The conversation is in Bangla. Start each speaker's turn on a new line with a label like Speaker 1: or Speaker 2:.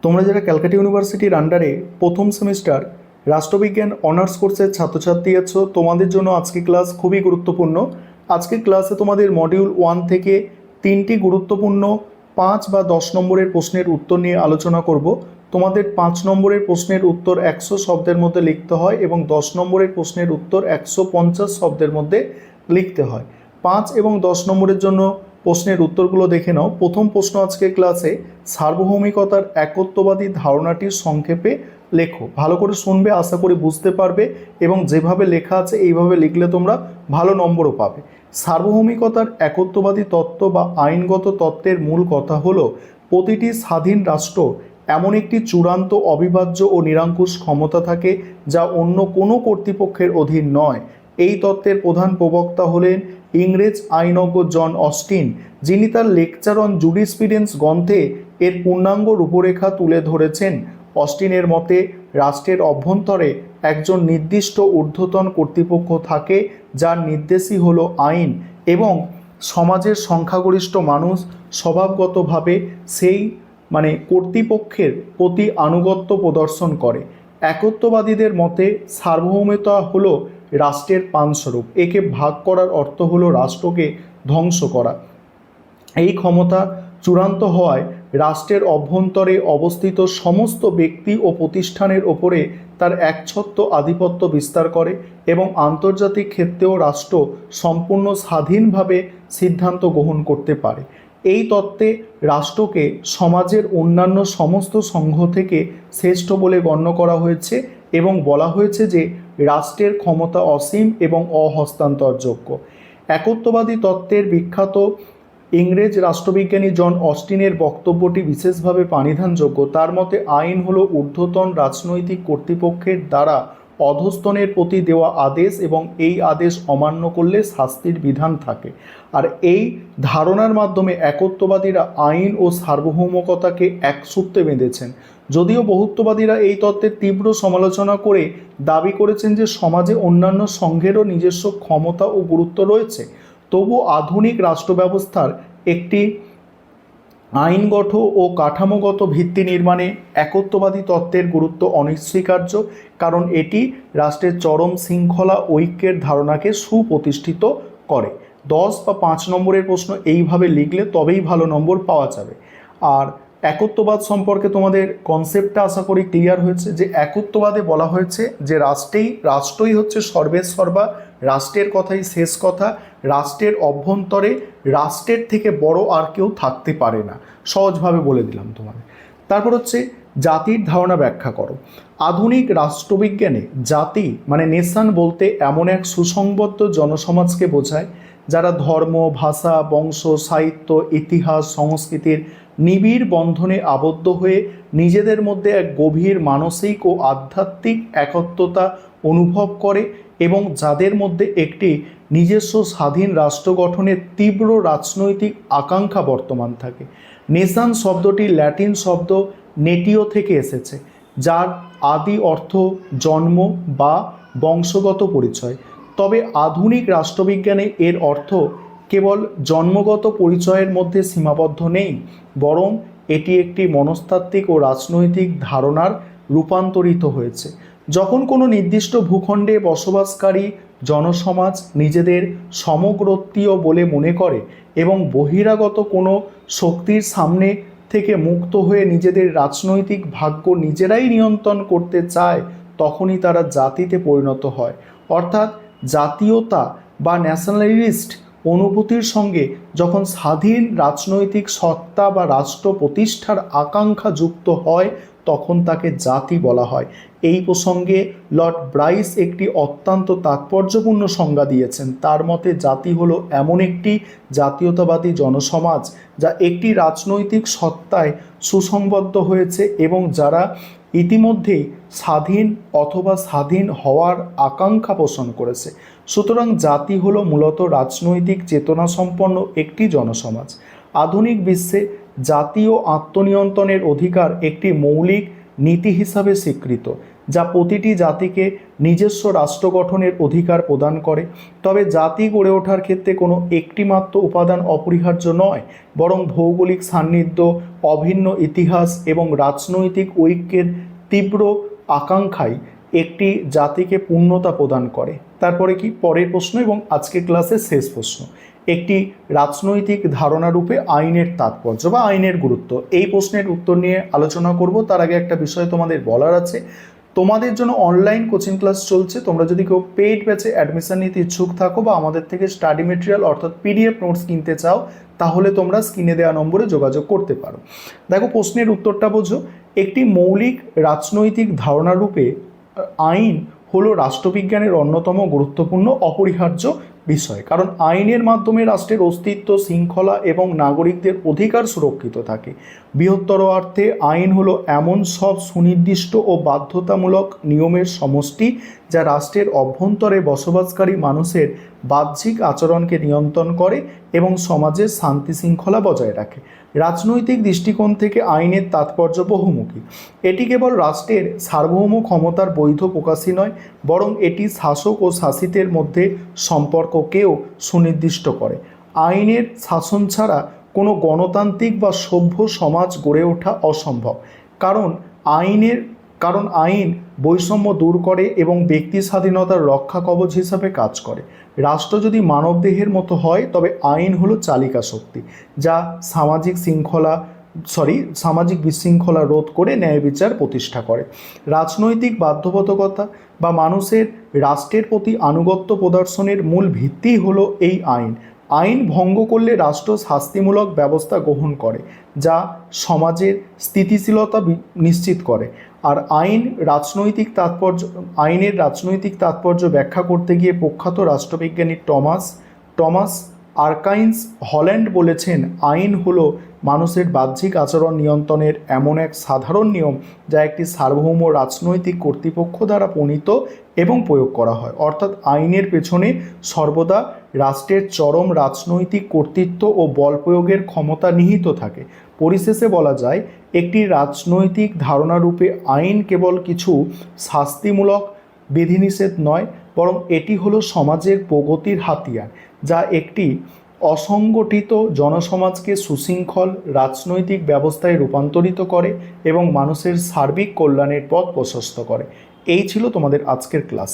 Speaker 1: তোমরা যারা ক্যালকাটা ইউনিভার্সিটির আন্ডারে প্রথম সেমিস্টার রাষ্ট্রবিজ্ঞান অনার্স কোর্সের ছাত্রছাত্রী আছো, তোমাদের জন্য আজকে ক্লাস খুবই গুরুত্বপূর্ণ। আজকের ক্লাসে তোমাদের মডিউল 1 থেকে 3টি গুরুত্বপূর্ণ 5 বা 10 নম্বরের প্রশ্নের উত্তর নিয়ে আলোচনা করব। তোমাদের 5 নম্বরের প্রশ্নের উত্তর 100 শব্দের মধ্যে লিখতে হয় এবং 10 নম্বরের প্রশ্নের উত্তর 150 শব্দের মধ্যে লিখতে হয়। 5 এবং 10 নম্বরের জন্য প্রশ্নের উত্তরগুলো দেখে নাও। প্রথম প্রশ্ন আজকের ক্লাসে, সার্বভৌমিকতার একত্ববাদী ধারণাটির সংক্ষেপে লেখো। ভালো করে শুনবে, আশা করি বুঝতে পারবে এবং যেভাবে লেখা আছে এইভাবে লিখলে তোমরা ভালো নম্বরও পাবে। সার্বভৌমিকতার একত্ববাদী তত্ত্ব বা আইনগত তত্ত্বের মূল কথা হলো প্রতিটি স্বাধীন রাষ্ট্র এমন একটি চূড়ান্ত অবিভাজ্য ও নিরঙ্কুশ ক্ষমতা থাকে যা অন্য কোনো কর্তৃপক্ষের অধীন নয়। এই তত্ত্বের প্রধান প্রবক্তা হলেন ইংরেজ আইনজ্ঞ জন অস্টিন, যিনি তার লেকচার অন জুরিসপ্রুডেন্স গ্রন্থে এর পূর্ণাঙ্গ রূপরেখা তুলে ধরেছেন। অস্টিনের মতে রাষ্ট্রের অভ্যন্তরে একজন নির্দিষ্ট ঊর্ধ্বতন কর্তৃপক্ষ থাকে যার নির্দেশই হলো আইন এবং সমাজের সংখ্যাগরিষ্ঠ মানুষ স্বভাবগতভাবে সেই কর্তৃপক্ষের প্রতি আনুগত্য প্রদর্শন করে। একত্ববাদীদের মতে সার্বভৌমতা হলো রাষ্ট্রের প্রাণস্বরূপ। একে ভাগ করার অর্থ হলো রাষ্ট্রকে ধ্বংস করা। এই ক্ষমতা চূড়ান্ত হওয়ায় রাষ্ট্রের অভ্যন্তরে অবস্থিত সমস্ত ব্যক্তি ও প্রতিষ্ঠানের ওপরে তার একচ্ছত্র আধিপত্য বিস্তার করে এবং আন্তর্জাতিক ক্ষেত্রেও রাষ্ট্র সম্পূর্ণ স্বাধীনভাবে সিদ্ধান্ত গ্রহণ করতে পারে। এই তত্ত্বে রাষ্ট্রকে সমাজের অন্যান্য সমস্ত সংঘ থেকে শ্রেষ্ঠ বলে গণ্য করা হয়েছে এবং বলা হয়েছে যে রাষ্ট্রের ক্ষমতা অসীম এবং অহস্তান্তরযোগ্য। একত্ববাদী তত্ত্বের বিখ্যাত ইংরেজ রাষ্ট্রবিজ্ঞানী জন অস্টিনের বক্তব্যটি বিশেষভাবে প্রাণিধানযোগ্য। তার মতে আইন হলো ঊর্ধ্বতন রাজনৈতিক কর্তৃপক্ষের দ্বারা অধস্তনের প্রতি দেওয়া আদেশ এবং এই আদেশ অমান্য করলে শাস্তির বিধান থাকে। আর এই ধারণার মাধ্যমে একত্ববাদীরা আইন ও সার্বভৌমকতাকে এক সূত্রে বেঁধেছেন। যদিও বহুত্ববাদীরা এই তত্ত্বের তীব্র সমালোচনা করে দাবি করেছেন যে সমাজে অন্যান্য সংঘেরও নিজস্ব ক্ষমতা ও গুরুত্ব রয়েছে, তবু আধুনিক রাষ্ট্র ব্যবস্থার একটি আইনগত ও কাঠামোগত ভিত্তি নির্মাণে একত্ববাদী তত্ত্বের গুরুত্ব অনস্বীকার্য, কারণ এটি রাষ্ট্রের চরম শৃঙ্খলা ঐক্যের ধারণাকে সুপ্রতিষ্ঠিত করে। 10 বা 5 নম্বরের প্রশ্ন এইভাবে লিখলে তবেই ভালো নম্বর পাওয়া যাবে। আর একত্ববাদ সম্পর্কে তোমাদের কনসেপ্টটা আশা করি ক্লিয়ার হয়েছে যে একত্ববাদে বলা হয়েছে যে রাষ্ট্রই হচ্ছে সর্বেসর্বা, রাষ্ট্রের কথাই শেষ কথা, রাষ্ট্রের অভ্যন্তরে রাষ্ট্রের থেকে বড় আর কেউ থাকতে পারে না। সহজভাবে বলে দিলাম তোমাদের। তারপর হচ্ছে জাতির ধারণা ব্যাখ্যা করো। আধুনিক রাষ্ট্রবিজ্ঞানে জাতি নেশন বলতে এমন এক সুসংবদ্ধ জনসমাজকে বোঝায় যারা ধর্ম, ভাষা, বংশ, সাহিত্য, ইতিহাস, সংস্কৃতির নিবিড় বন্ধনে আবদ্ধ হয়ে নিজেদের মধ্যে এক গভীর মানসিক ও আধ্যাত্মিক একত্বতা অনুভব করে এবং যাদের মধ্যে একটি নিজস্ব স্বাধীন রাষ্ট্র গঠনের তীব্র রাজনৈতিক আকাঙ্ক্ষা বর্তমান থাকে। নেশন শব্দটি ল্যাটিন শব্দ নেটিও থেকে এসেছে, যার আদি অর্থ জন্ম বা বংশগত পরিচয়। তবে আধুনিক রাষ্ট্রবিজ্ঞানে এর অর্থ কেবল জন্মগত পরিচয়ের মধ্যে সীমাবদ্ধ নেই, বরং এটি একটি মনস্তাত্ত্বিক ও রাজনৈতিক ধারণার রূপান্তরিত হয়েছে। যখন কোনো নির্দিষ্ট ভূখণ্ডে বসবাসকারী জনসমাজ নিজেদের সমগ্রত্বীয় বলে মনে করে এবং বহিরাগত কোনো শক্তির সামনে থেকে মুক্ত হয়ে নিজেদের রাজনৈতিক ভাগ্য নিজেরাই নিয়ন্ত্রণ করতে চায়, তখনই তারা জাতিতে পরিণত হয়। অর্থাৎ জাতীয়তা বা ন্যাশনালিস্ট অনুভূতির সঙ্গে যখন স্বাধীন রাজনৈতিক সত্তা বা রাষ্ট্র প্রতিষ্ঠার আকাঙ্ক্ষা যুক্ত হয় তখন তাকে জাতি বলা হয়। এই প্রসঙ্গে লর্ড ব্রাইস একটি অত্যন্ত তাৎপর্যপূর্ণ সংজ্ঞা দিয়েছেন। তার মতে জাতি হলো এমন একটি জাতীয়তাবাদী জনসমাজ যা একটি রাজনৈতিক সত্তায় সুসংবদ্ধ হয়েছে এবং যারা ইতিমধ্যেই স্বাধীন অথবা স্বাধীন হওয়ার আকাঙ্ক্ষা পোষণ করেছে। সুতরাং জাতি হলো মূলত রাজনৈতিক চেতনাসম্পন্ন একটি জনসমাজ। আধুনিক বিশ্বে জাতীয় আত্মনিয়ন্ত্রণের অধিকার একটি মৌলিক নীতি হিসাবে স্বীকৃত, যা প্রতিটি জাতিকে নিজস্ব রাষ্ট্র গঠনের অধিকার প্রদান করে। তবে জাতি গড়ে ওঠার ক্ষেত্রে কোনো একটিমাত্র উপাদান অপরিহার্য নয়, বরং ভৌগোলিক সান্নিধ্য, অভিন্ন ইতিহাস এবং রাজনৈতিক ঐক্যের তীব্র আকাঙ্ক্ষাই একটি জাতিকে পূর্ণতা প্রদান করে। তারপরে কি পরের প্রশ্ন এবং আজকের ক্লাসের শেষ প্রশ্ন, একটি রাজনৈতিক ধারণা রূপে আইনের তাৎপর্য বা আইনের গুরুত্ব। এই প্রশ্নের উত্তর নিয়ে আলোচনা করব। তার আগে একটা বিষয় তোমাদের বলার আছে, তোমাদের জন্য অনলাইন কোচিং ক্লাস চলছে। তোমরা যদি কেউ পেইড ব্যাচে অ্যাডমিশন নিতে ইচ্ছুক থাকো বা আমাদের থেকে স্টাডি মেটেরিয়াল অর্থাৎ পিডিএফ নোটস কিনতে চাও, তাহলে তোমরা স্ক্রিনে দেওয়া নম্বরে যোগাযোগ করতে পারো। দেখো প্রশ্নের উত্তরটা বোঝো। একটি মৌলিক রাজনৈতিক ধারণা রূপে আইন হলো রাষ্ট্রবিজ্ঞানের অন্যতম গুরুত্বপূর্ণ অপরিহার্য বিষয়, কারণ আইনের মাধ্যমে রাষ্ট্রের অস্তিত্ব, শৃঙ্খলা এবং নাগরিকদের অধিকার সুরক্ষিত থাকে। বৃহত্তর অর্থে আইন হলো এমন সব সুনির্দিষ্ট ও বাধ্যতামূলক নিয়মের সমষ্টি যা রাষ্ট্রের অভ্যন্তরে বসবাসকারী মানুষের বাহ্যিক আচরণকে নিয়ন্ত্রণ করে এবং সমাজের শান্তি শৃঙ্খলা বজায় রাখে। রাজনৈতিক দৃষ্টিকোণ থেকে আইনের তাৎপর্য বহুমুখী। এটি কেবল রাষ্ট্রের সার্বভৌম ক্ষমতার বৈধ প্রকাশই নয়, বরং এটি শাসক ও শাসিতের মধ্যে সম্পর্ককেও সুনির্দিষ্ট করে। আইনের শাসন ছাড়া কোনো গণতান্ত্রিক বা সভ্য সমাজ গড়ে ওঠা অসম্ভব, কারণ আইন বৈষম্য দূর করে এবং ব্যক্তি স্বাধীনতার রক্ষা কবচ হিসাবে কাজ করে। রাষ্ট্র যদি মানবদেহের মতো হয়, তবে আইন হলো চালিকা শক্তি যা সামাজিক বিশৃঙ্খলা রোধ করে ন্যায় বিচার প্রতিষ্ঠা করে। রাজনৈতিক বাধ্যবাধকতা বা মানুষের রাষ্ট্রের প্রতি আনুগত্য প্রদর্শনের মূল ভিত্তিই হলো এই আইন। আইন ভঙ্গ করলে রাষ্ট্র শাস্তিমূলক ব্যবস্থা গ্রহণ করে, যা সমাজের স্থিতিশীলতা নিশ্চিত করে। আর আইনের রাজনৈতিক তাৎপর্য ব্যাখ্যা করতে গিয়ে প্রখ্যাত রাষ্ট্রবিজ্ঞানী টমাস আরকাইন্স হল্যান্ড বলেছেন, আইন হলো মানুষের বাহ্যিক আচরণ নিয়ন্ত্রণের এমন এক সাধারণ নিয়ম যা একটি সার্বভৌম রাজনৈতিক কর্তৃপক্ষ দ্বারা প্রণীত এবং প্রয়োগ করা হয়। অর্থাৎ আইনের পেছনে সর্বদা রাষ্ট্রের চরম রাজনৈতিক কর্তৃত্ব ও বল প্রয়োগের ক্ষমতা নিহিত থাকে। পরিশেষে বলা যায়, একটি রাজনৈতিক ধারণা রূপে আইন কেবল কিছু শাস্তিমূলক বিধিনিষেধ নয়, বরং এটি হলো সমাজের প্রগতির হাতিয়ার, যা একটি অসংগঠিত জনসমাজকে সুশৃঙ্খল রাজনৈতিক ব্যবস্থায় রূপান্তরিত করে এবং মানুষের সার্বিক কল্যাণের পথ প্রশস্ত করে। এই ছিল তোমাদের আজকের ক্লাস।